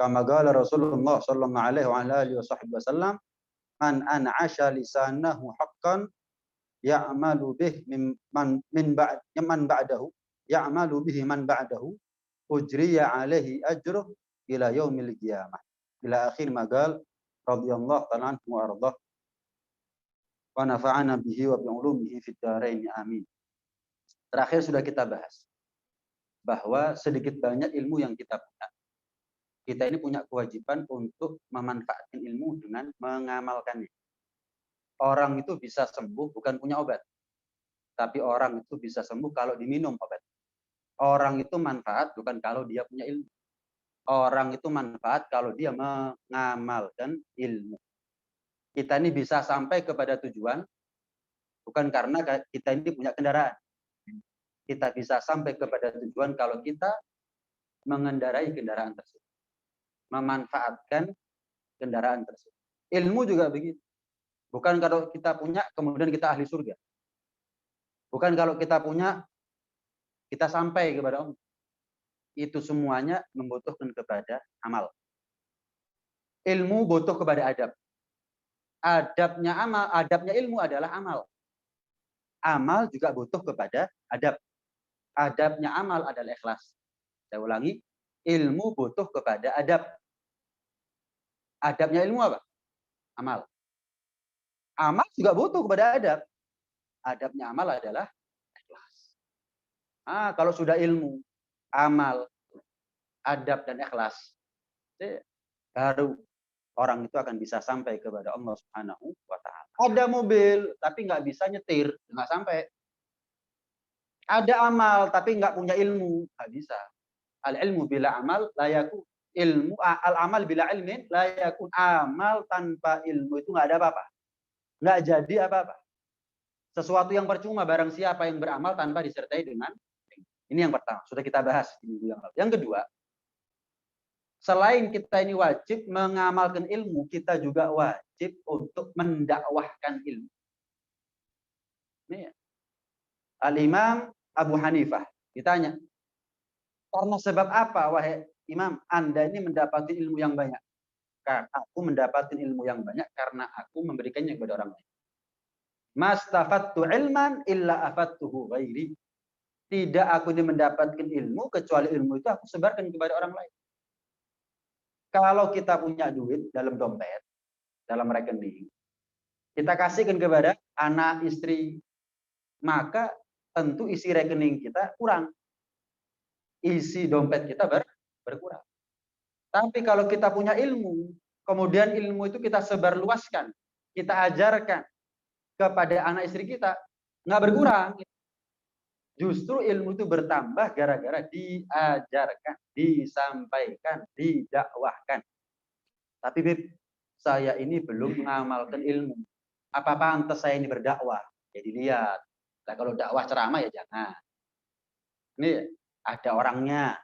Kama qala Rasulullah sallallahu alaihi wasallam, man an'asha lisanahu haqqan ya'malu bih man ba'dahu ya'malu bihi man ba'dahu ujriya alaihi ajruh ila yaumil qiyamah. Ila akhir magal radhiyallahu ta'ala anhu wa ardhah wa nafa'ana bihi wa bi'ulumihi fid dharain amin. Terakhir sudah kita bahas bahwa sedikit banyak ilmu yang kita punya, kita ini punya kewajiban untuk memanfaatkan ilmu dengan mengamalkannya. Orang itu bisa sembuh bukan punya obat, tapi orang itu bisa sembuh kalau diminum obat. Orang itu manfaat bukan kalau dia punya ilmu. Orang itu manfaat kalau dia mengamalkan ilmu. Kita ini bisa sampai kepada tujuan bukan karena kita ini punya kendaraan. Kita bisa sampai kepada tujuan kalau kita mengendarai kendaraan tersebut. Memanfaatkan kendaraan tersebut. Ilmu juga begitu. Bukan kalau kita punya kemudian kita ahli surga. Bukan kalau kita punya kita sampai kepada Allah. Itu semuanya membutuhkan kepada amal. Ilmu butuh kepada adab. Adabnya ilmu adalah amal. Amal juga butuh kepada adab. Adabnya amal adalah ikhlas. Saya ulangi, ilmu butuh kepada adab. Adabnya ilmu apa? Amal. Amal juga butuh kepada adab. Adabnya amal adalah ikhlas. Kalau sudah ilmu, amal, adab dan ikhlas, baru orang itu akan bisa sampai kepada Allah Subhanahu wa Ta'ala. Ada mobil tapi nggak bisa nyetir, nggak sampai. Ada amal tapi nggak punya ilmu, nggak bisa. Al ilmu bila amal layaku ilmu al amal bila ilmin layakun. Amal tanpa ilmu itu nggak ada apa-apa, nggak jadi apa-apa. Sesuatu yang percuma barang siapa yang beramal tanpa disertai dengan ini. Yang pertama sudah kita bahas di minggu yang lalu. Yang kedua, selain kita ini wajib mengamalkan ilmu, kita juga wajib untuk mendakwahkan ilmu. Ini Al-Imam Abu Hanifah ditanya, karena sebab apa wahai Imam Anda ini mendapatkan ilmu yang banyak? Karena aku mendapatkan ilmu yang banyak karena aku memberikannya kepada orang lain. Mastafattu ilman illa afattuhu ghairi. Tidak aku ini mendapatkan ilmu kecuali ilmu itu aku sebarkan kepada orang lain. Kalau kita punya duit dalam dompet, dalam rekening, kita kasihkan kepada anak, istri, maka tentu isi rekening kita kurang. Isi dompet kita berkurang. Tapi kalau kita punya ilmu, kemudian ilmu itu kita sebarluaskan, kita ajarkan kepada anak istri kita, nggak berkurang. Justru ilmu itu bertambah gara-gara diajarkan, disampaikan, didakwahkan. Tapi Bib, saya ini belum mengamalkan ilmu. Apa pantas saya ini berdakwah? Jadi lihat. Nah, kalau dakwah ceramah ya jangan. Ini ada orangnya.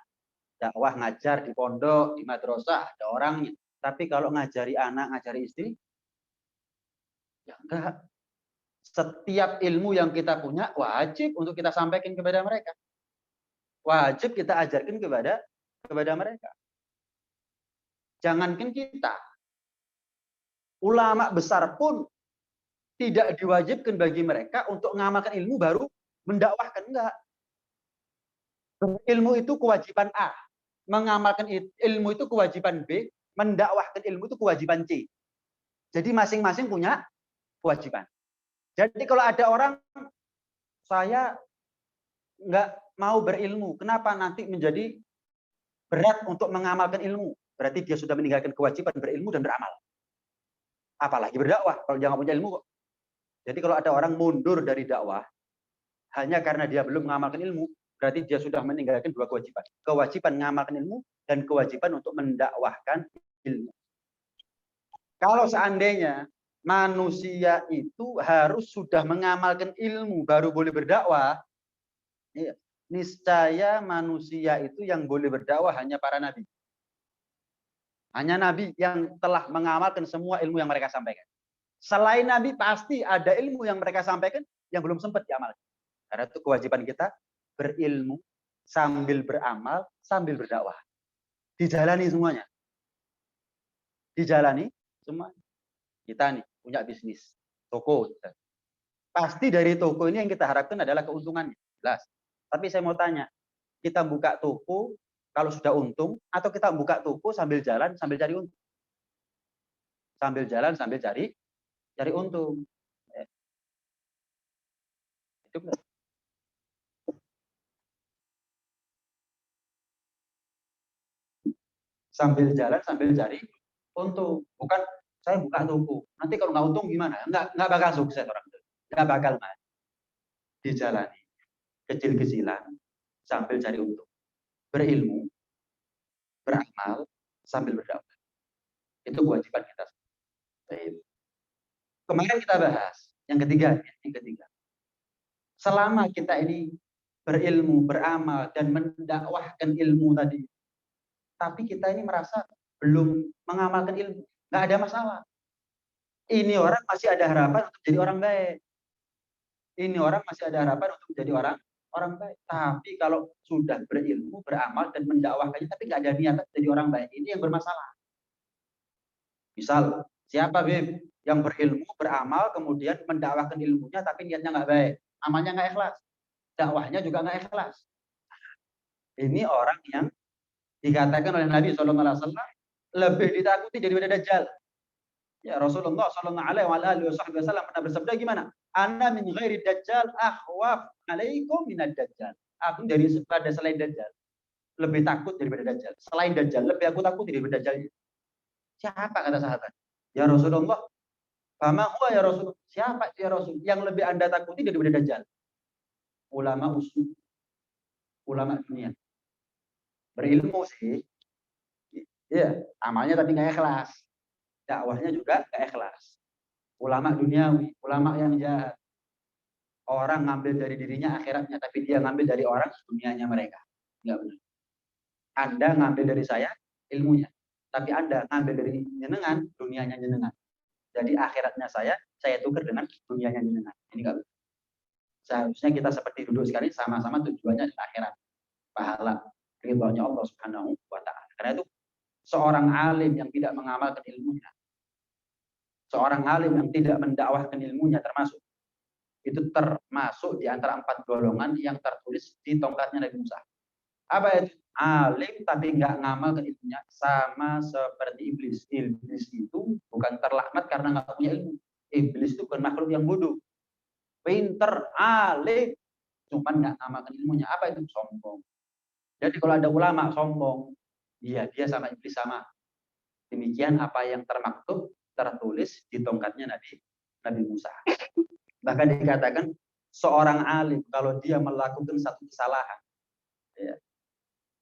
Dakwah ngajar di pondok, di madrasah, ada orangnya. Tapi kalau ngajari anak, ngajari istri, ya enggak. Setiap ilmu yang kita punya wajib untuk kita sampaikan kepada mereka. Wajib kita ajarkan kepada mereka. Jangankan kita, ulama besar pun tidak diwajibkan bagi mereka untuk mengamalkan ilmu baru mendakwahkan, enggak. Ilmu itu kewajiban A, mengamalkan ilmu itu kewajiban B, mendakwahkan ilmu itu kewajiban C. Jadi masing-masing punya kewajiban. Jadi kalau ada orang, saya nggak mau berilmu, kenapa nanti menjadi berat untuk mengamalkan ilmu? Berarti dia sudah meninggalkan kewajiban berilmu dan beramal. Apalagi berdakwah, kalau dia nggak punya ilmu kok. Jadi kalau ada orang mundur dari dakwah, hanya karena dia belum mengamalkan ilmu, berarti dia sudah meninggalkan dua kewajiban. Kewajiban mengamalkan ilmu dan kewajiban untuk mendakwahkan ilmu. Kalau seandainya manusia itu harus sudah mengamalkan ilmu baru boleh berdakwah, niscaya manusia itu yang boleh berdakwah hanya para nabi. Hanya nabi yang telah mengamalkan semua ilmu yang mereka sampaikan. Selain nabi pasti ada ilmu yang mereka sampaikan yang belum sempat diamalkan. Karena itu kewajiban kita berilmu sambil beramal, sambil berdakwah. Dijalani semuanya. dijalani semua. Kita nih punya bisnis toko. Pasti dari toko ini yang kita harapkan adalah keuntungannya. Jelas. Tapi saya mau tanya, kita buka toko kalau sudah untung atau kita buka toko sambil jalan sambil cari untung? Sambil jalan sambil cari untung. Itu sambil jalan sambil cari untung. Bukan saya buka toko. Nanti kalau nggak untung gimana? Nggak bakal sukses orang itu. Nggak bakal maju. Dijalani kecil-kecilan sambil cari untung. Berilmu, beramal sambil berdakwah. Itu kewajiban kita. Kemarin kita bahas yang ketiga. Selama kita ini berilmu, beramal dan mendakwahkan ilmu tadi, tapi kita ini merasa belum mengamalkan ilmu, nggak ada masalah. Ini orang masih ada harapan untuk jadi orang baik. Ini orang masih ada harapan untuk menjadi orang baik. Tapi kalau sudah berilmu, beramal dan mendakwahkannya, tapi nggak ada niatan jadi orang baik, ini yang bermasalah. Misal, siapa Bib yang berilmu, beramal, kemudian mendakwahkan ilmunya, tapi niatnya nggak baik, amalnya nggak ikhlas, dakwahnya juga nggak ikhlas. Ini orang yang dikatakan oleh Nabi SAW lebih ditakuti daripada Dajjal. Ya Rasulullah SAW pernah bersabda gimana? Ana min ghairi Dajjal akhwaf alaikum minad Dajjal. Aku daripada selain Dajjal lebih takut daripada Dajjal. Selain Dajjal lebih aku takut daripada Dajjal. Siapa kata sahabat? Ya Rasulullah. Fama huwa ya Rasul. Siapa ya Rasul yang lebih Anda takuti daripada Dajjal? Ulama usul. Ulama dunia. Berilmu sih. Ya, amalnya tapi nggak ikhlas. Dakwahnya juga nggak ikhlas. Ulama duniawi, ulama yang jahat. Orang ngambil dari dirinya akhiratnya, tapi dia ngambil dari orang dunianya mereka. Nggak benar. Anda ngambil dari saya ilmunya, tapi Anda ngambil dari jenengan dunianya jenengan. Jadi akhiratnya saya tukar dengan dunianya jenengan. Ini nggak benar. Seharusnya kita seperti duduk sekali sama-sama tujuannya adalah akhirat, pahala, ridhonya Allah Subhanahu wa Ta'ala. Karena itu seorang alim yang tidak mengamalkan ilmunya, seorang alim yang tidak mendakwahkan ilmunya itu termasuk di antara 4 golongan yang tertulis di tongkatnya Nabi Musa. Apa itu? Alim tapi nggak ngamalkan ilmunya, sama seperti iblis. Iblis itu bukan terlaknat karena nggak punya ilmu. Iblis itu bukan makhluk yang bodoh. Pinter, alim, cuman nggak ngamalkan ilmunya. Apa itu? Sombong. Jadi kalau ada ulama sombong, dia sama iblis sama. Demikian apa yang tertulis di tongkatnya Nabi Musa. Bahkan dikatakan seorang alim kalau dia melakukan satu kesalahan, ya,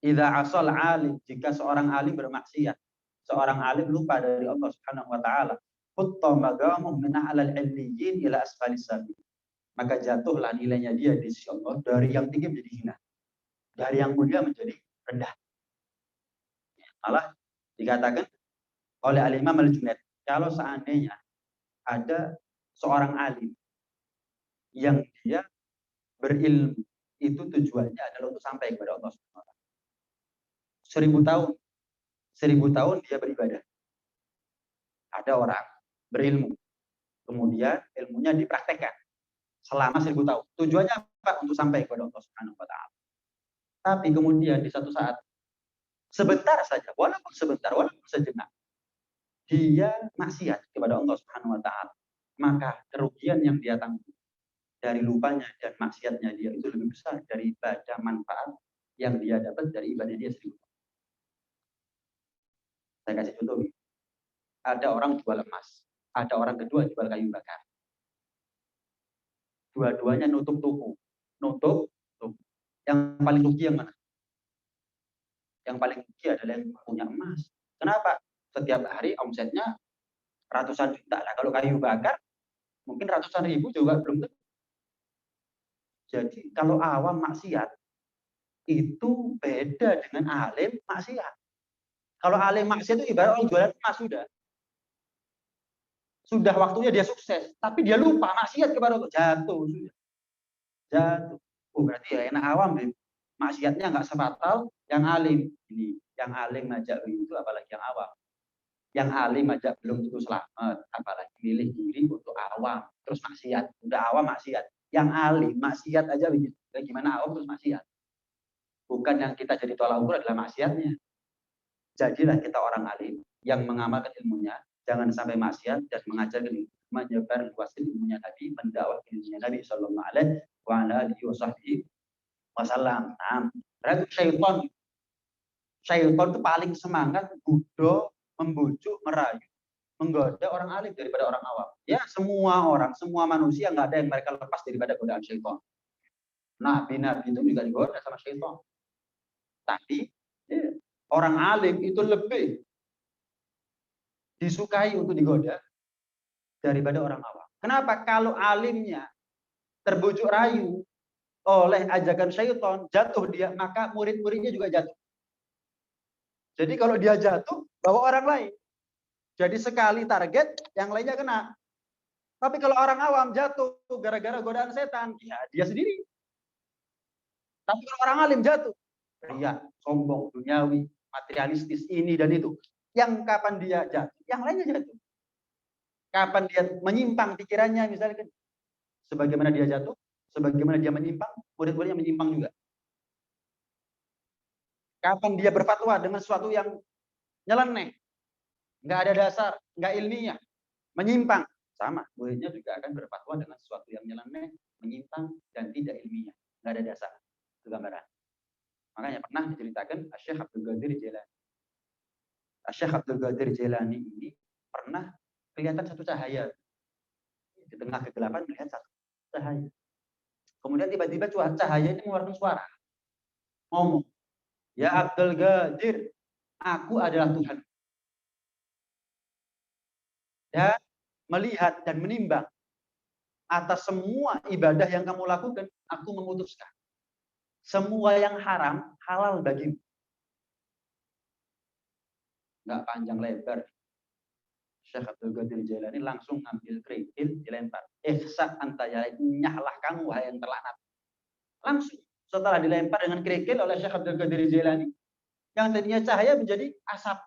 idza asal alim, jika seorang alim bermaksiat, seorang alim lupa dari Allah Subhanahu wa Ta'ala, hutta magamuh min a'lal illiyin ila asfalis sabil, maka jatuhlah nilainya dia di sisi Allah dari yang tinggi menjadi hina, dari yang mulia menjadi rendah. Malah dikatakan oleh Al-Imam Al-Junaid, kalau seandainya ada seorang alim yang dia berilmu, itu tujuannya adalah untuk sampai kepada Allah Subhanahu wa Ta'ala. 1000 tahun dia beribadah. Ada orang berilmu, kemudian ilmunya dipraktekkan selama 1000 tahun. Tujuannya apa? Untuk sampai kepada Allah Subhanahu wa Ta'ala. Tapi kemudian di satu saat, sebentar saja, walaupun sebentar, walaupun sejenak, dia maksiat kepada Allah Subhanahu wa Ta'ala, maka kerugian yang dia tanggung dari lupanya dan maksiatnya dia itu lebih besar daripada manfaat yang dia dapat dari ibadah dia sendiri. Saya kasih contoh. Ada orang jual emas, ada orang kedua jual kayu bakar. Dua-duanya nutup toko. Yang paling rugi yang mana? Yang paling rugi adalah yang punya emas. Kenapa? Setiap hari omsetnya ratusan juta. Nah, kalau kayu bakar mungkin ratusan ribu juga belum tentu. Jadi kalau awam maksiat itu beda dengan alim maksiat. Kalau alim maksiat itu ibarat orang jualan emas sudah waktunya dia sukses, tapi dia lupa maksiat kepada Allah, jatuh. Oh, berarti ya enak awam deh. Maksiatnya nggak sefatal yang alim. Ini yang alim ngajak itu apalagi yang awam. Yang alim aja belum tentu selamat, apalagi milih diri untuk awam, terus maksiat. Udah awam maksiat. Yang alim maksiat aja begitu. Gimana awam terus maksiat? Bukan yang kita jadi tolak ukur adalah maksiatnya. Jadilah kita orang alim yang mengamalkan ilmunya, jangan sampai maksiat dan mengajarkan ilmu, menyebar luasin ilmunya Nabi, mendakwah ilmunya Nabi Sallallahu Alaihi Wasallam. Berarti syaitan itu paling semangat gudo, membujuk, merayu, menggoda orang alim daripada orang awam. Ya, semua orang, semua manusia nggak ada yang mereka lepas daripada godaan syaitan. Nabi-nabi itu juga digoda sama syaitan. Tapi ya, orang alim itu lebih disukai untuk digoda daripada orang awam. Kenapa? Kalau alimnya terbujuk rayu oleh ajakan syaitan, jatuh dia, maka murid-muridnya juga jatuh. Jadi kalau dia jatuh, bawa orang lain. Jadi sekali target, yang lainnya kena. Tapi kalau orang awam jatuh gara-gara godaan setan, ya dia sendiri. Tapi kalau orang alim jatuh, ria, sombong, duniawi, materialistis, ini dan itu. Yang kapan dia jatuh, yang lainnya jatuh. Kapan dia menyimpang pikirannya, misalnya, sebagaimana dia jatuh, sebagaimana dia menyimpang, murid-muridnya menyimpang juga. Kapan dia berfatwa dengan sesuatu yang nyeleneh, nggak ada dasar, nggak ilmiah, menyimpang, sama muridnya juga akan berfatwa dengan sesuatu yang nyeleneh, menyimpang dan tidak ilmiah, nggak ada dasar. Itu gambaran. Makanya pernah diceritakan Syekh Abdul Qadir Jailani. Syekh Abdul Qadir Jailani ini pernah kelihatan satu cahaya di tengah kegelapan, melihat satu cahaya. Kemudian tiba-tiba cahaya ini mengeluarkan suara, ngomong, ya Abdul Qadir, aku adalah Tuhan. Dan melihat dan menimbang atas semua ibadah yang kamu lakukan, aku memutuskan semua yang haram halal bagimu. Nggak panjang lebar. Syekh Abdul Qadir Jailani langsung ngambil kerikil, dilempar. Ihsa anta ya, nyahlah kamu wahai yang terlaknat. Langsung setelah dilempar dengan kerikil oleh Syekh Abdul Qadir Jailani, yang tadinya cahaya menjadi asap.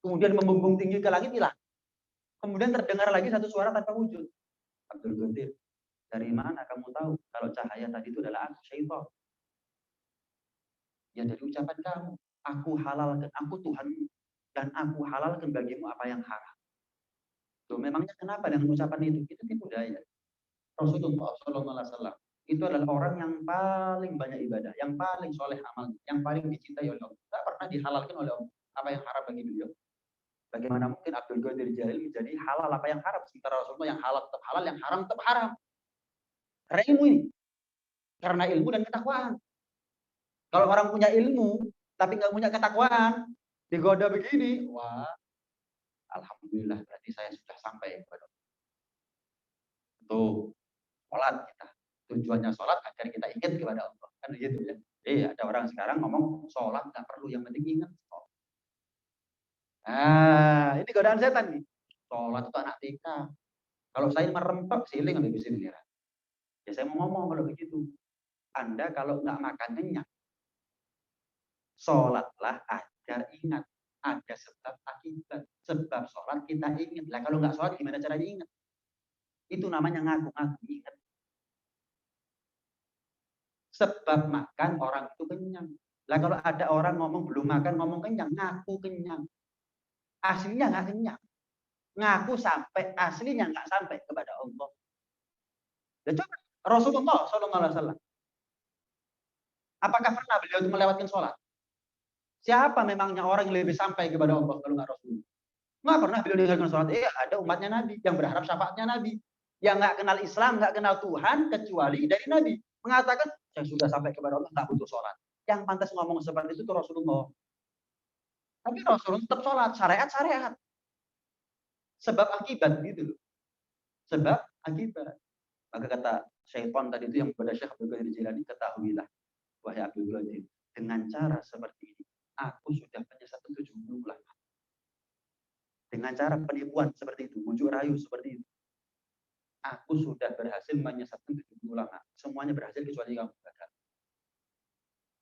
Kemudian membumbung tinggi ke langit, hilang. Kemudian terdengar lagi satu suara tanpa wujud. Abdul Qadir, dari mana kamu tahu kalau cahaya tadi itu adalah aku, syaitan? Ya dari ucapan kamu. Aku halalkan, aku Tuhanmu. Dan aku halalkan bagimu apa yang haram. Tuh, memangnya kenapa dengan ucapan itu? Itu tipu daya. Rasulullah SAW itu adalah orang yang paling banyak ibadah, yang paling soleh amal, yang paling dicintai oleh Allah. Tidak pernah dihalalkan oleh Allah apa yang haram bagi beliau. Bagaimana mungkin Abdul Qadir Jailani menjadi halal apa yang haram, sementara Rasulullah yang halal tetap halal, yang haram tetap haram. Karena ilmu ini, karena ilmu dan ketakwaan. Kalau orang punya ilmu tapi nggak punya ketakwaan, digoda begini, wah, alhamdulillah berarti saya sudah sampai kepada tuh sholat kita. Tujuannya sholat agar kita ingat kepada Allah, kan gitu ya. Ada orang sekarang ngomong sholat nggak perlu, yang penting ingat. Ini godaan setan nih. Sholat itu anak TK. Kalau saya merempet siling lebih sini ya. Saya mau ngomong kalau begitu. Anda kalau nggak makan kenyang, sholatlah agar ingat. Ada sebab akibat. Sebab sholat kita ingat. Lah kalau nggak sholat gimana caranya ingat? Itu namanya ngaku-ngaku ingat. Sebab makan orang itu kenyang. Lah kalau ada orang ngomong belum makan, ngomong kenyang, ngaku kenyang. Aslinya nggak kenyang. Ngaku sampai, aslinya nggak sampai kepada Allah. Dan coba Rasulullah SAW. Apakah pernah beliau itu melewatkan sholat? Siapa memangnya orang yang lebih sampai kepada Allah kalau nggak Rasulullah? Nggak pernah beliau meninggalkan sholat. Ada umatnya Nabi yang berharap syafaatnya Nabi. Yang nggak kenal Islam, nggak kenal Tuhan, kecuali dari Nabi. Mengatakan, saya sudah sampai kepada Allah, nggak butuh sholat. Yang pantas ngomong seperti itu Rasulullah. Tapi Rasulullah tetap sholat, syariat. Sebab akibat gitu loh. Sebab akibat. Maka kata syaitan tadi itu yang kepada Syekh Abdul Qadir Jailani, ketahuilah, wahai Abdul Qadir, dengan cara seperti ini, aku sudah menyesatkan 70 ulama. Dengan cara penipuan seperti itu, bujuk rayu seperti itu, aku sudah berhasil menyesatkan 70 ulama. Semuanya berhasil kecuali kamu gagal.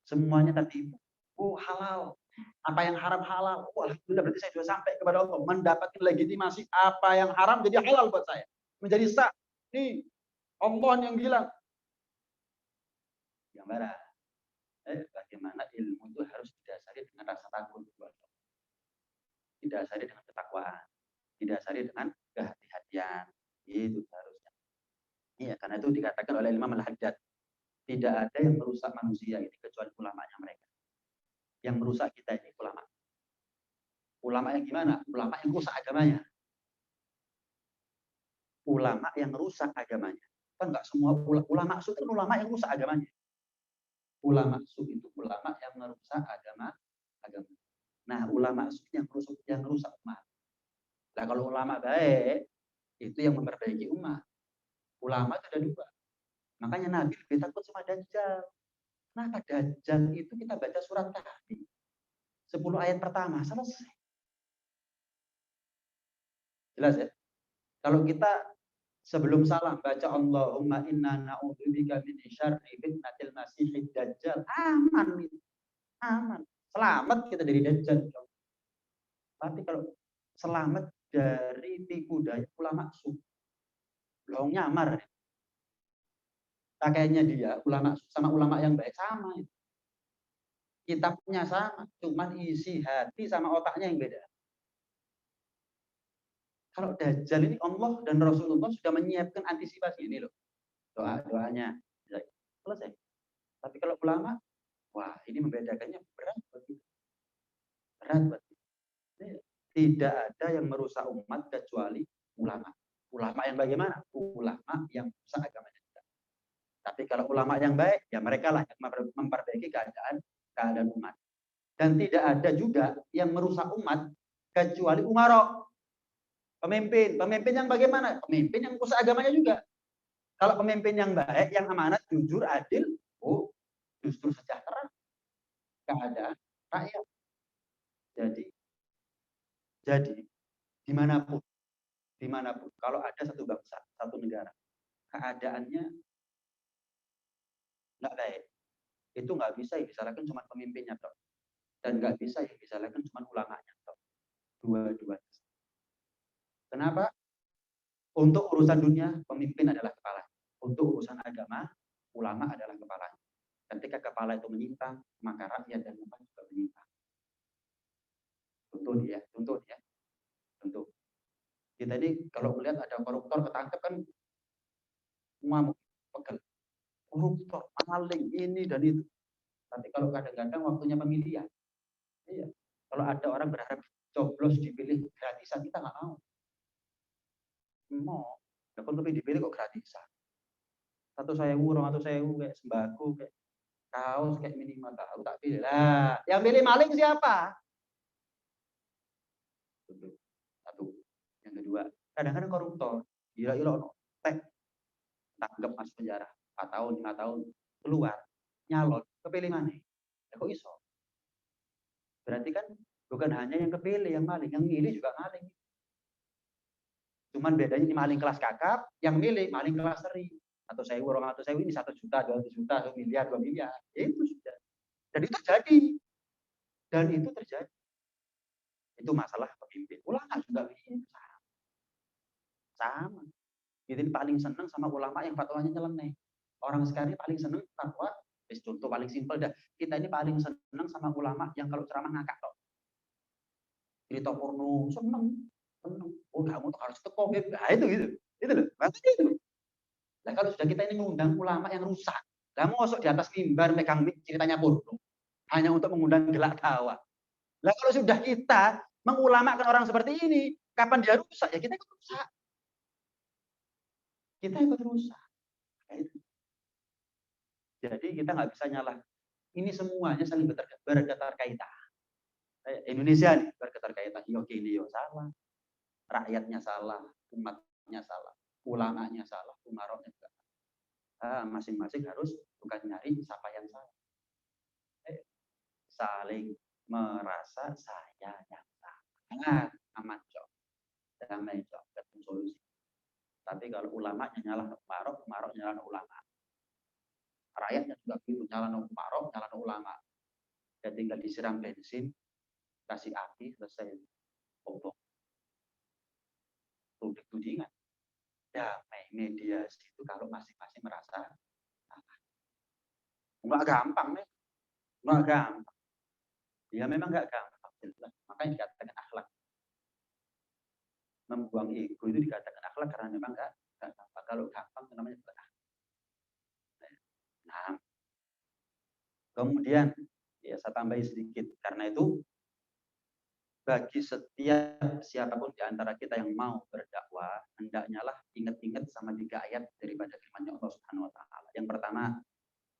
Semuanya tertipu. Oh halal, Apa yang haram halal. Oh, alhamdulillah berarti saya sudah sampai kepada Allah. Mendapatkan legitimasi apa yang haram jadi halal buat saya. Menjadi sah. Nih, Allah yang bilang. Yang mana? Bagaimana ilmu itu harus didasari dengan rasa takut. Didasari dengan ketakwaan. Didasari dengan kehati-hatian. Itu harusnya. Iya, karena itu dikatakan oleh Imam Al-Haddad. Tidak ada yang merusak manusia ini kecuali ulamanya mereka. Yang merusak kita ini ulama. Ulama yang gimana? Ulama yang rusak agamanya. Ulama yang rusak agamanya. Kan enggak semua ulama su itu ulama yang rusak agamanya. Ulama su itu ulama yang merusak agama. Nah, ulama su yang merusak umat. Nah, kalau ulama baik itu yang memperbaiki umat. Ulama itu ada dua. Makanya Nabi lebih takut sama Dajjal. Kenapa Dajjal itu kita baca surat Kahfi. 10 ayat pertama selesai. Jelas ya? Kalau kita sebelum salam baca Allahumma inna na'udzubika min syarri fitnatil masiihid dajjal, aman itu. Aman. Selamat kita dari dajjal. Tapi kalau selamat dari tipu daya ulama su, belum nyamar. Pakainya dia ulama sama ulama yang baik sama. Kitabnya sama, cuman isi hati sama otaknya yang beda. Kalau Dajjal ini Allah dan Rasulullah sudah menyiapkan antisipasi ini loh. Doa-doanya. Selesai. Tapi kalau ulama, wah ini membedakannya berat buat kita. Berat buat kita. Tidak ada yang merusak umat kecuali ulama. Ulama yang bagaimana? Ulama yang merusak agamanya. Tapi kalau ulama yang baik, ya mereka lah yang memperbaiki keadaan umat. Dan tidak ada juga yang merusak umat kecuali umarok. Pemimpin yang bagaimana? Pemimpin yang merusak agamanya juga. Kalau pemimpin yang baik, yang amanat, jujur, adil, oh, justru sejahtera keadaan rakyat. Jadi dimanapun, kalau ada satu bangsa, satu negara, keadaannya nggak baik, itu nggak bisa yang disalahkan cuma pemimpinnya, toh. Dan nggak bisa yang disalahkan cuma ulamanya, toh. Dua-duanya. Kenapa? Untuk urusan dunia, pemimpin adalah kepala. Untuk urusan agama, ulama adalah kepala. Ketika kepala itu menyimpang, maka rakyat dan umat juga menyimpang. Contoh dia. Contoh. Kita ini kalau melihat ada koruptor ketangkep kan, semua pegel. Koruptor, maling, ini dan itu. Tapi kalau kadang-kadang waktunya pemilihan, iya. Kalau ada orang berharap coblos dipilih gratisan, kita nggak mau. Mau. Kalau lebih dipilih kok gratisan. 1.000, 2.000 kayak sembako, kayak kaos, kayak minimal tahu tak pilih. Lah, yang pilih maling siapa? Satu. Yang kedua, kadang-kadang koruptor, gila-gila tangkap masuk penjara 4 tahun, 5 tahun, keluar, nyalon, kepilih mana? Ya kok iso? Berarti kan bukan hanya yang kepilih yang maling, yang milih juga maling. Cuman bedanya ini maling kelas kakap, yang milih maling kelas seri. Atau saya ini 1 juta, 200 juta, 1 miliar, 2 miliar. Itu sudah. Dan itu terjadi. Itu masalah pemimpin. Ulama juga begitu. Sama. Jadi paling senang sama ulama yang fatwanya nyeleneh. Orang sekarang paling senang fatwa, contoh paling simpel dah. Kita ini paling senang sama ulama yang kalau ceramah ngakak toh. Cerita porno, seneng. Oh, kamu tuh harus teko gitu. Nah, itu gitu. Itu loh. Maksudnya itu. Nah, kalau sudah kita ini mengundang ulama yang rusak, kamu masuk di atas mimbar megang mic ceritanya porno. Hanya untuk mengundang gelak tawa. Nah, kalau sudah kita mengulamakan orang seperti ini, kapan dia rusak? Ya kita ikut rusak. Jadi kita nggak bisa nyalah. Ini semuanya saling berketerkaitan. Indonesia nih berketerkaitan. Yo gini yo salah. Rakyatnya salah, umatnya salah, ulamanya salah, umaroknya juga. Masing-masing harus bukan nyari siapa yang salah. Saling merasa saya yang salah. Aman cok. Damai cok. Ketemu solusi. Tapi kalau ulamanya nyalah umarok nyalah ulama. Rakyatnya juga begitu, nyala umarok, nyala ulama. Ya tinggal disiram bensin, kasih api, selesai. Obok, tudingan. Damai mediasi itu kalau masing-masing merasa nggak gampang nih, nggak gampang. Ya memang nggak gampang, jelas. Makanya dikatakan akhlak. Membuang ego itu dikatakan akhlak karena memang nggak gampang. Kalau gampang itu namanya bukan akhlak. Nah, kemudian ya saya tambahin sedikit karena itu bagi setiap siapapun di antara kita yang mau berdakwah, hendaknya lah ingat-ingat sama 3 ayat daripada firman Allah Subhanahu wa taala. Yang pertama,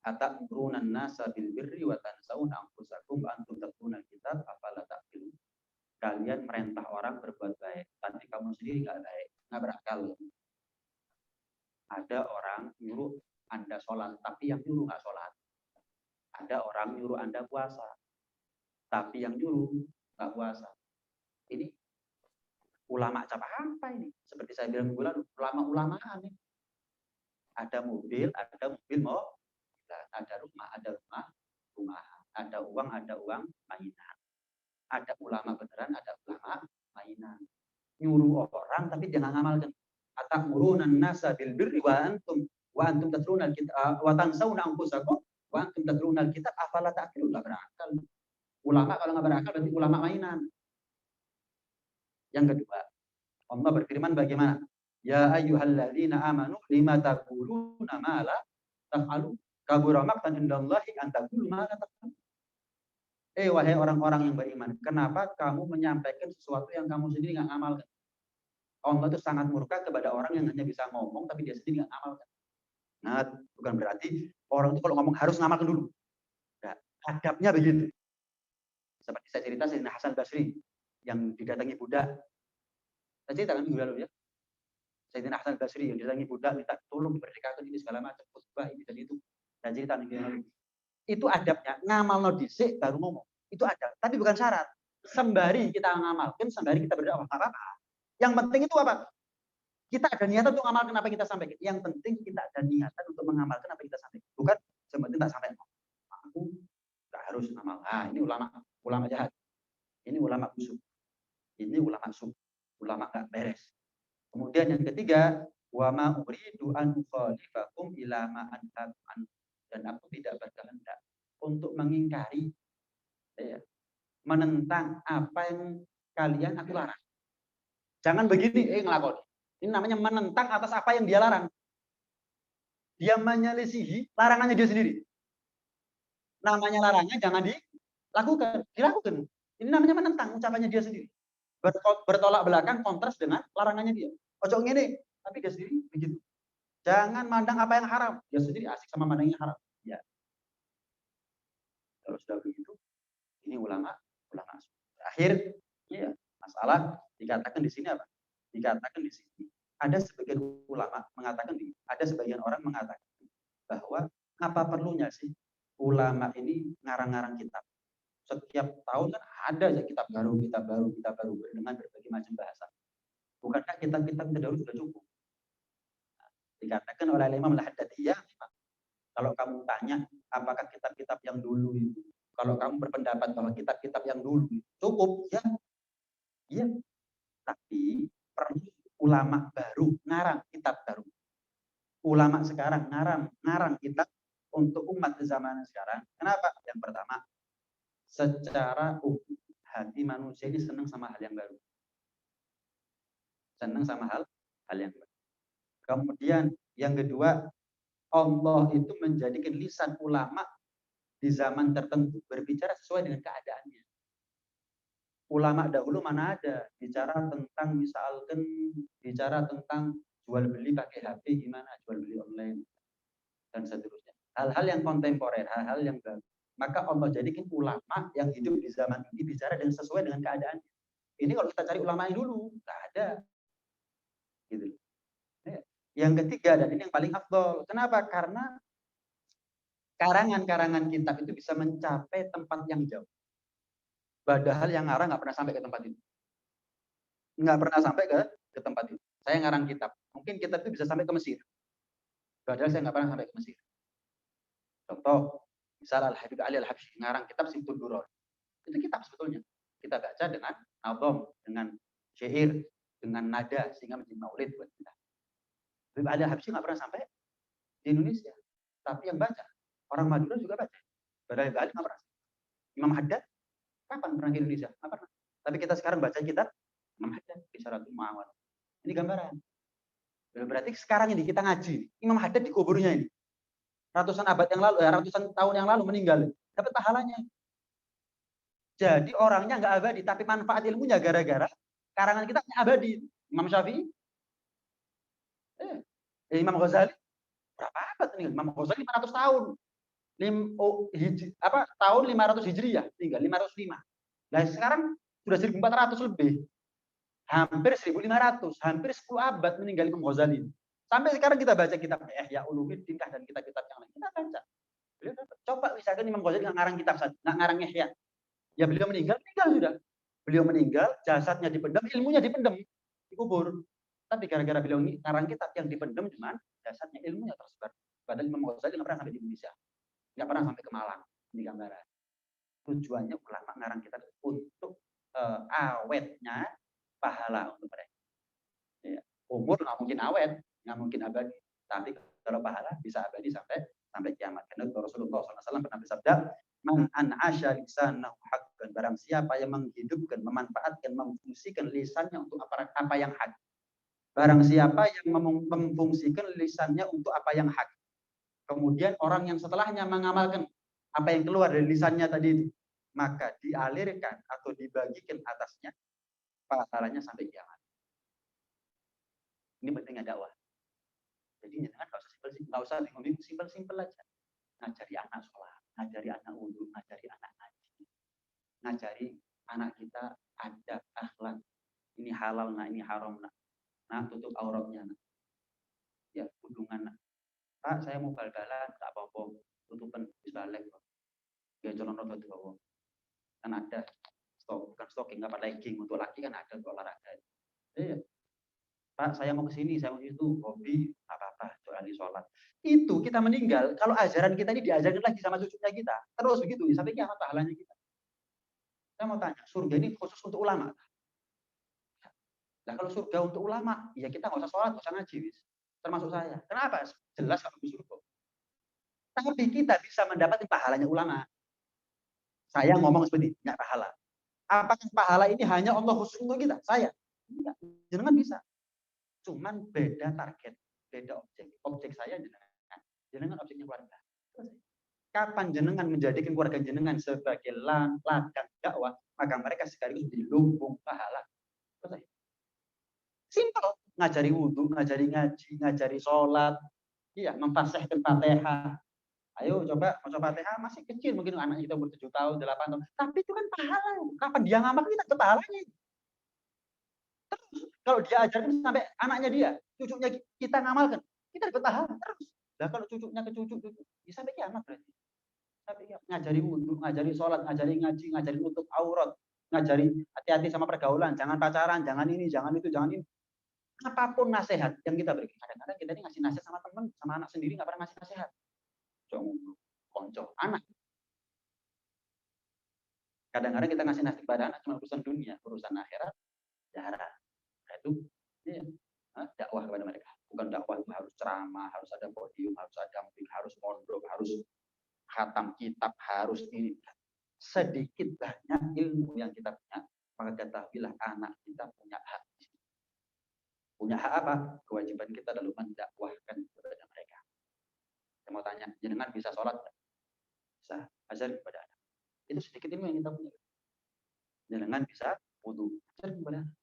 atamruna an-nasa bil birri wa tansawna anfusakum wa antum tatluna kitab afala taqilun. Kalian merintah orang berbuat baik, tapi kamu sendiri nggak baik, nggak berakal. Ada orang nyuruh Anda sholat, tapi yang nyuruh nggak sholat. Ada orang nyuruh Anda puasa, tapi yang nyuruh nggak puasa. Ini ulama cap apa ini? Seperti saya bilang minggu lalu, ulama-ulamaan nih. Ada mobil mau, ada rumah, ada uang, mainan. Ada ulama beneran, ada ulama mainan. Nyuruh orang tapi dia nggak ngamalkan. Atamuruna an-nasa bil birri wa antum tatluna al-kitab wa tansawna anfusakum wa antum tatluna al-kitab afala ta'qilun. Nggak berakal. Ulama kalau nggak berakal berarti ulama mainan. Yang kedua, Allah berfirman bagaimana? Ya ayyuhalladzina amanu lima taquluna ma la taf'alun. Kabura maqtan indallahi an taqulu ma la taf'alun. Wahai orang-orang yang beriman, kenapa kamu menyampaikan sesuatu yang kamu sendiri nggak amalkan? Allah itu sangat murka kepada orang yang hanya bisa ngomong tapi dia sendiri nggak amalkan. Nah, bukan berarti orang itu kalau ngomong harus ngamalkan dulu. Nah, adabnya begitu. Seperti saya cerita Sayyidina Hasan Basri yang didatangi budak. Saya ceritakan minggu lalu ya. Sayyidina Hasan Basri yang didatangi budak minta tolong diberdekakan ini segala macam khutbah ini dan itu. Dan cerita minggu lalu. Itu adabnya, ngamal dhisik baru ngomong. Itu adab, tapi bukan syarat. Sembari kita ngamalkan, sembari kita berdakwah, apa-apa. Yang penting itu apa? Kita ada niatan untuk mengamalkan apa yang kita sampaikan. Yang penting kita ada niatan untuk mengamalkan apa yang kita sampaikan. Bukan sebenarnya tak sampai aku nggak harus amal. Nah, ini ulama jahat. Ini ulama busuk. Ini ulama sub. Ulama nggak beres. Kemudian yang ketiga, wa ma uridu an ukhalifakum ila ma anhaqan, dan aku tidak berkehendak untuk mengingkari menentang apa yang kalian aku larang. Jangan begini ngelakoni. Ini namanya menentang atas apa yang dia larang. Dia menyelisihi larangannya dia sendiri. Namanya larangannya jangan dilakukan. Ini namanya menentang ucapannya dia sendiri. Bertolak belakang kontras dengan larangannya dia. Ojo ngene, tapi dia sendiri begitu. Jangan mandang apa yang haram. Dia sendiri asik sama mandang yang haram. Ya. Kalau sudah begitu, ini ulama. Terakhir, ya, masalah dikatakan di sini apa? Dikatakan di sini ada sebagian ulama mengatakan, ada sebagian orang mengatakan bahwa apa perlunya sih ulama ini ngarang-ngarang kitab? Setiap tahun kan ada aja kitab baru dengan berbagai macam bahasa. Bukankah kitab-kitab terdahulu sudah cukup? Nah, dikatakan oleh Imam Al-Haddadiyah, kalau kamu tanya apakah kitab-kitab yang dulu itu, kalau kamu berpendapat bahwa kitab-kitab yang dulu cukup, ya, iya. Tapi perlu ulama baru ngarang kitab baru. Ulama sekarang ngarang kitab untuk umat di zaman sekarang. Kenapa? Yang pertama, secara hati manusia ini senang sama hal yang baru. Senang sama hal yang baru. Kemudian yang kedua, Allah itu menjadikan lisan ulama di zaman tertentu berbicara sesuai dengan keadaannya. Ulama dahulu mana ada bicara tentang jual beli pakai HP gimana, jual beli online dan seterusnya. Hal-hal yang kontemporer, hal-hal yang baru. Maka Allah jadikan ulama yang hidup di zaman ini bicara dengan sesuai dengan keadaannya. Ini kalau kita cari ulama yang dulu nggak ada. Gitu. Yang ketiga, dan ini yang paling afdol. Kenapa? Karena karangan-karangan kitab itu bisa mencapai tempat yang jauh. Padahal yang ngarang nggak pernah sampai ke tempat itu. Nggak pernah sampai ke tempat itu. Saya ngarang kitab. Mungkin kitab itu bisa sampai ke Mesir. Padahal saya nggak pernah sampai ke Mesir. Contoh, misal Al-Habib Ali Al-Habsyi ngarang kitab Simtud Duror. Itu kitab sebetulnya. Kita baca dengan nazom, dengan syair, dengan nada, sehingga menjadi maulid buat kita. Habib Ali Habsyi nggak pernah sampai di Indonesia. Tapi yang baca, orang Madura juga baca. Padahal Habib Ali nggak pernah. Imam Haddad, kapan pernah ke Indonesia? Nggak pernah. Tapi kita sekarang baca kitab Imam Haddad, Isyaratul Ma'awal. Ini gambaran. Berarti sekarang ini kita ngaji. Imam Haddad di kuburnya ini. Ratusan abad yang lalu, ratusan tahun yang lalu meninggal. Dapat pahalanya. Jadi orangnya nggak abadi, tapi manfaat ilmunya gara-gara karangan kita abadi. Imam Syafi'i, Imam Ghazali, berapa abad nih? Imam Ghazali 500 tahun. Tahun 500 Hijriah, tinggal 505. Nah sekarang sudah 1400 lebih. Hampir 1500, hampir 10 abad meninggal Imam Ghazali. Sampai sekarang kita baca kitab Ihya Ulumuddin dan kitab-kitab yang lain. Kita baca. Coba misalkan Imam Ghazali nggak ngarang kitab saja, nggak ngarang Ihya. Ya beliau meninggal sudah. Beliau meninggal, jasadnya dipendam, ilmunya dipendam, dikubur. Tapi gara-gara beliau ngarang kitab yang dipendam cuman jasadnya, ilmunya tersebar. Padahal Imam Ghazali nggak pernah sampai di Indonesia. Nggak pernah sampai ke Malang. Ini gambaran. Tujuannya ulama ngarang kitab untuk awetnya pahala untuk mereka. Ya. Umur nggak mungkin awet, nggak mungkin abadi. Tapi kalau pahala bisa abadi sampai kiamat. Karena Rasulullah SAW pernah bersabda, man an'asha lisanahu haqqan, barang siapa yang menghidupkan, memanfaatkan, memfungsikan lisannya untuk apa yang hak. Barang siapa yang memfungsikan lisannya untuk apa yang hak. Kemudian orang yang setelahnya mengamalkan apa yang keluar dari lisannya tadi itu, maka dialirkan atau dibagikan atasnya pahalanya sampai kiamat. Ini pentingnya dakwah. Jadi jangan nggak usah simpel aja. Ngajari anak sholat, ngajari anak wudhu, ngajari anak ngaji, ngajari anak kita adab, akhlak. Ini halal, nah ini haram, nah tutup auratnya. Nah. Ya, hubungan. Nah. Pak, saya mau bal-balan, nggak apa-apa, tutupan balik. Ya, colon roda itu bawa. Kan ada bukan stocking, apa legging untuk laki kan ada untuk olahraga. Iya. Pak, saya mau ke sini, saya mau itu, hobi, apa-apa, kecuali sholat. Itu kita meninggal, kalau ajaran kita ini diajarkan lagi sama cucunya kita, terus begitu, sampai kiamat pahalanya kita. Saya mau tanya, surga ini khusus untuk ulama? Nah, kalau surga untuk ulama, ya kita nggak usah sholat, nggak usah ngaji, termasuk saya. Kenapa? Jelas kalau surga. Tapi kita bisa mendapatkan pahalanya ulama. Saya ngomong seperti ini, nggak pahala. Apakah pahala ini hanya Allah khusus untuk kita? Saya? Enggak. Jangan bisa. Cuman beda target, beda objek. Objek saya jenengan objeknya keluarga. Kapan jenengan menjadikan keluarga jenengan sebagai ladang dakwah, maka mereka sekaligus menjadi lumbung pahala. Simpel. Ngajari wudhu, ngajari ngaji, ngajari sholat, iya, memfasihkan Fatihah. Ayo coba Fatihah, masih kecil mungkin anak kita umur 7 tahun, 8 tahun. Tapi itu kan pahala. Kapan dia ngamal kita dapat pahalanya. Terus kalau dia ajarkan sampai anaknya dia, cucunya kita ngamalkan, kita dapat pahala terus. Nah kalau cucunya ke cucu, ya sampai kiamat berarti. Tapi ngajari wudhu, ngajari sholat, ngajari ngaji, ngajari nutup aurat, ngajari hati-hati sama pergaulan, jangan pacaran, jangan ini, jangan itu, jangan ini. Apapun nasihat yang kita berikan, kadang-kadang kita ini ngasih nasihat sama teman, sama anak sendiri nggak pernah ngasih nasihat. Konco anak. Kadang-kadang kita ngasih nasihat pada anak cuma urusan dunia, urusan akhirat, jarang. Nah, itu ya, dakwah kepada mereka. Bukan dakwah itu harus ceramah, harus ada podium, harus ada harus mondok, harus khatam kitab, harus ini. Sedikit banyak ilmu yang kita punya, maka ketahuilah anak kita punya hak. Punya hak apa? Kewajiban kita adalah mendakwahkan kepada mereka. Saya mau tanya, jenengan bisa sholat? Bisa. Ajar kepada anak. Itu sedikit ilmu yang kita punya. Jenengan bisa wudhu. Ajar kepada anak.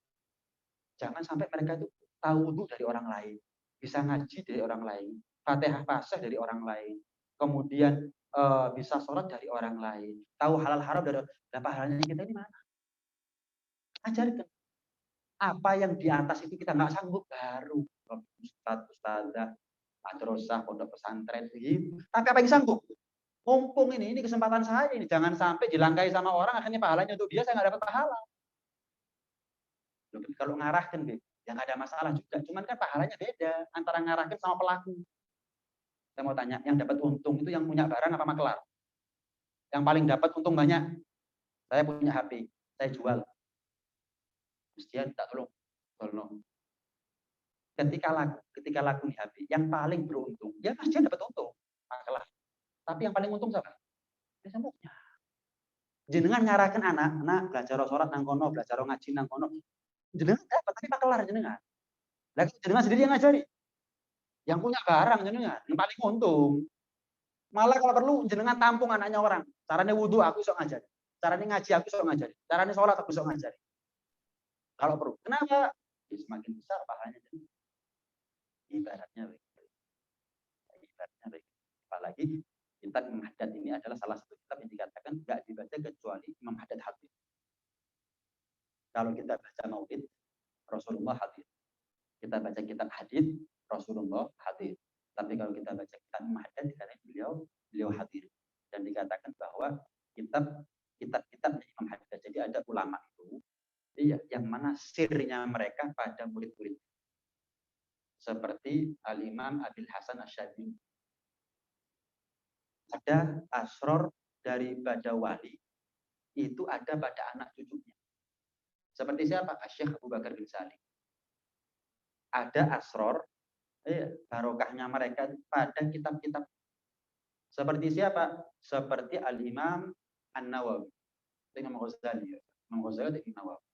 Jangan sampai mereka itu tahu wudhu dari orang lain. Bisa ngaji dari orang lain. Fatihah fasih dari orang lain. Kemudian bisa sholat dari orang lain. Tahu halal haram dari pahalanya kita ini mana? Ajarkan. Apa yang di atas itu kita nggak sanggup, baru ustadzah, madrasah, pondok pesantren gitu. Tapi apa yang sanggup? Mumpung ini kesempatan saya ini, jangan sampai dilangkai sama orang akhirnya pahalanya untuk dia saya nggak dapat pahala. Kalau ngarahkan deh, ya nggak ada masalah juga. Cuman kan pahalanya beda antara ngarahkan sama pelaku. Saya mau tanya, yang dapat untung itu yang punya barang apa makelar? Yang paling dapat untung banyak? Saya punya HP. saya jual. Mesti tak tolong. Ketika laku nih habis, yang paling beruntung, ya pasti dapat untung. Makalah. Tapi yang paling untung siapa? Ya sambungnya. Jenengan ngarahkan anak belajar sholat nang kono, belajar ngaji nang kono. Jenengan dapat, tapi pakelar jenengan. Lagi jenengan sendiri yang ngajari. Yang punya barang jenengan, yang paling untung. Malah kalau perlu jenengan tampung anaknya orang. Caranya wudhu aku sok ngajari. Caranya ngaji aku sok ngajari. Caranya sholat aku sok ngajari. Kalau perlu. Kenapa? Ya, semakin besar pahalanya. Ibaratnya baik. Apalagi kitab Imam Haddad ini adalah salah satu kitab yang dikatakan nggak dibaca kecuali Imam Haddad hadir. Kalau kita baca maulid, Rasulullah hadir. Kita baca kitab hadis, Rasulullah hadir. Tapi kalau kita baca kitab Imam Haddad, dikatakan beliau hadir. Dan dikatakan bahwa kitab Imam Haddad. Jadi ada ulama itu, yang mana sirnya mereka pada murid-murid. Seperti Al-Imam Abil Hasan Asy'adzili. Ada asror daripada wali, itu ada pada anak cucunya. Seperti siapa? Syekh Abu Bakar bin Salim. Ada asror, barokahnya mereka pada kitab-kitab. Seperti siapa? Seperti Al-Imam An-Nawawi. Imam Ghazali. Imam Ghazali dan Imam Nawawi.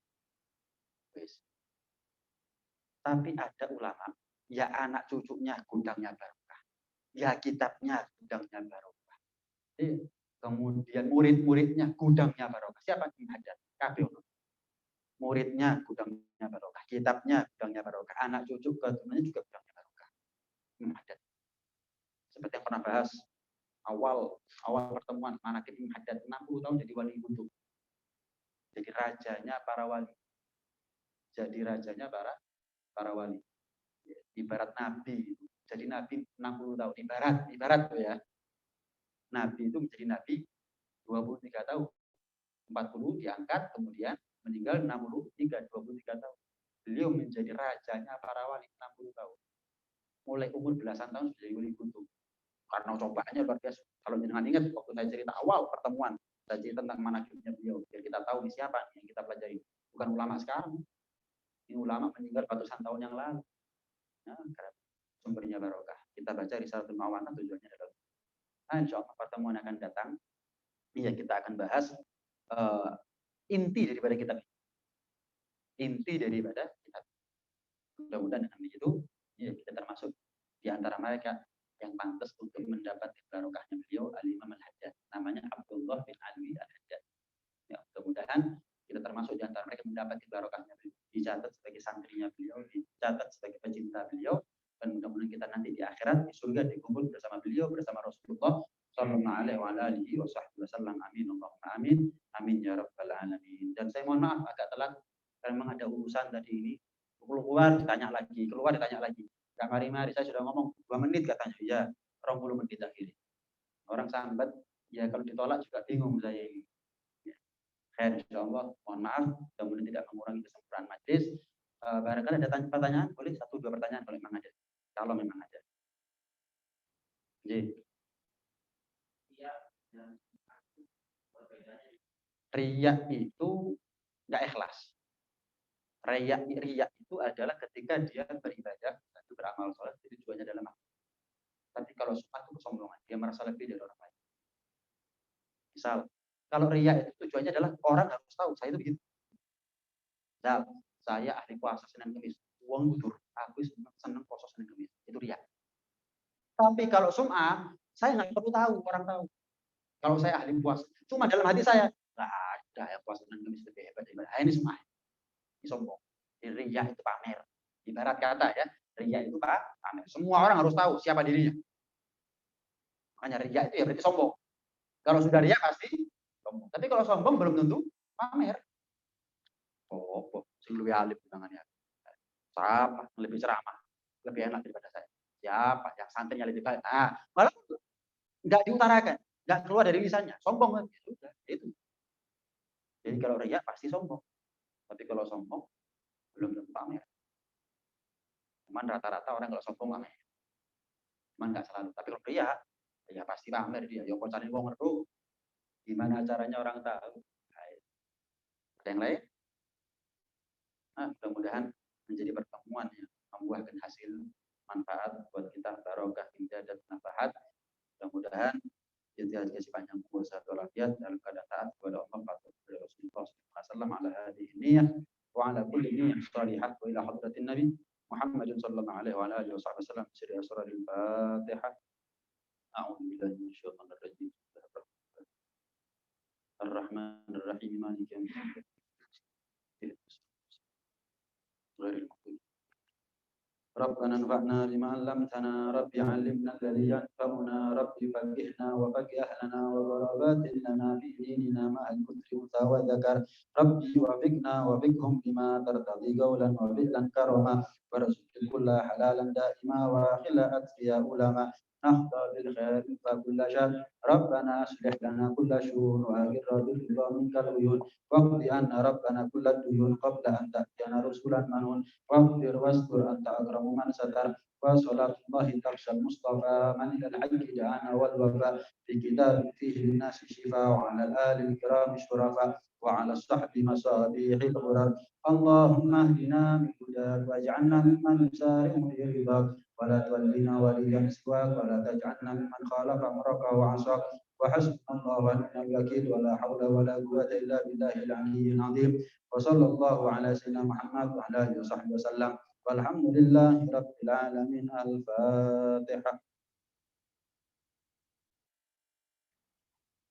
Tapi ada ulama, ya anak cucunya gudangnya barokah. Ya kitabnya gudangnya barokah. Kemudian murid-muridnya gudangnya barokah. Siapa? Imam Haddad. Kabeh. Muridnya gudangnya barokah. Kitabnya gudangnya barokah. Anak cucu keturunannya juga gudangnya barokah. Imam Haddad. Seperti yang pernah bahas awal pertemuan manaqib Imam Haddad 60 tahun jadi wali kutub. Jadi rajanya para wali. Jadi rajanya para wali. Ibarat nabi. Jadi nabi 60 tahun. Ibarat tuh ya. Nabi itu menjadi nabi 23 tahun. 40 diangkat, kemudian meninggal 23 tahun. Beliau menjadi rajanya para wali 60 tahun. Mulai umur belasan tahun sudah jadi wali kutub. Karena cobaannya luar biasa. Kalau jangan ingat, waktu saya cerita awal pertemuan, saya cerita tentang manaqibnya beliau. Biar kita tahu ini siapa yang kita pelajari. Bukan ulama sekarang. Ini ulama meninggal ratusan tahun yang lalu. Nah, sumbernya barokah. Kita baca Risalatul Mawanah, tujuannya adalah insya Allah pertemuan akan datang. Iya, kita akan bahas inti daripada kitab. Inti daripada kitab. Mudah-mudahan dengan begitu, ya kita termasuk di antara mereka yang pantas untuk mendapat barokahnya beliau Al-Imam Al-Haddad. Namanya Abdullah bin Alwi Al-Haddad. Ya, mudah-mudahan kita termasuk di antara mereka mendapat barokahnya beliau. Dicatat sebagai santrinya beliau, dicatat sebagai pecinta beliau. Dan mudah-mudahan kita nanti di akhirat di surga dikumpul bersama beliau, bersama Rasulullah sallallahu alaihi wasallam. Amin Allahumma amin. Amin ya rabbal alamin. Dan saya mohon maaf agak telat karena memang ada urusan tadi ini. Keluar ditanya lagi. Kak mari saya sudah ngomong 2 menit katanya. Ya, 20 menit akhirnya. Orang sambat ya kalau ditolak juga bingung saya ini. Ya. Khair insyaallah, mohon maaf, mudah-mudahan tidak mengurangi kesempurnaan majelis. Barangkali ada pertanyaan, boleh 1-2 pertanyaan kalau memang ada. Kalau memang ada. Jadi, riya itu nggak ikhlas. Riya itu adalah ketika dia beribadah, beramal sholat, itu tujuannya adalah makhluk. Tapi kalau sum'ah itu kesombongan, dia merasa lebih dari orang lain. Misal, kalau riya itu tujuannya adalah orang harus tahu saya itu begitu. Misal, saya ahli puasa Senin Kamis, uang budur, aku senang puasa Senin Kamis, itu riya. Tapi kalau sum'ah, saya nggak perlu tahu, orang tahu. Kalau saya ahli puasa, cuma dalam hati saya, nggak ada yang puasa Senin Kamis lebih hebat daripada ini sum'ah. Ini sombong. Riya itu pamer. Ibarat kata ya, riya itu pamer. Semua orang harus tahu siapa dirinya. Makanya riya itu ya berarti sombong. Kalau sudah riya pasti sombong. Tapi kalau sombong belum tentu pamer. Oh, sing luwih alim tangannya. Siapa lebih ceramah, lebih enak daripada saya? Siapa yang santrinya lebih baik? Nah, malah nggak diutarakan, nggak keluar dari lisannya. Sombong kan? Ya sudah, itu. Jadi kalau riya pasti sombong. Tapi kalau sombong belum tentu pamer. Cuman rata-rata orang kalau sombong pamer. Cuman nggak selalu. Tapi kalau riya, ya pasti pamer dia. Ya kok cari wong ngeru. Gimana caranya orang tahu? Ada yang lain? Nah, mudah-mudahan menjadi pertemuan yang membuahkan hasil manfaat buat kita, barokah dan manfaat. Mudah-mudahan kita dikasih panjang umur sehat walafiat dalam keadaan taat kepada Allah kepada Rasulullah SAW ala hadhihi niyyah wa ala kulli niyyah salihah wa ila hadratin Nabi Muhammad sallallahu alaihi wa alihi wasallam sirri asraril Fatihah. A'udzu billahi minasyaitonir rajim. Ar-Rahmanir Rahim maliki yaumiddin. ربنا انفعنا بما علمتنا ربي علمنا الذي ينفعنا ربي فقهنا وفقه أهلنا وغربات لنا في ديننا مع الكفر وذكر ربي وفقنا وفقهم بما ترتضي قولا وفعلا كرما وارزق كل حلالا دائما وخلا أتقياء علماء نهضى بالخير فكل شر ربنا اصلح لنا كل شؤون وأقر بالرضا منك العيون واقض عنا ربنا كل الديون قبل أن تأتينا رسلا منون واغفر واستر أنت أكرم من ستر وصلاة الله تخشى المصطفى من إلى الحج دعانا والوفاء في كتاب فيه للناس شفاء وعلى الآل الكرام الشرفاء وعلى الصحب مصابيح الغرر اللهم اهدنا بهداك واجعلنا ممن يسارع في رضاك ولا تولنا وليا سواك ولا تجعلنا ممن خالف أمرك وعصاك وحسبنا الله ونعم الوكيل ولا حول ولا قوة إلا بالله العلي العظيم وصلى الله على سيدنا محمد وعلى آله وصحبه وسلم والحمد لله رب العالمين. الفاتحة.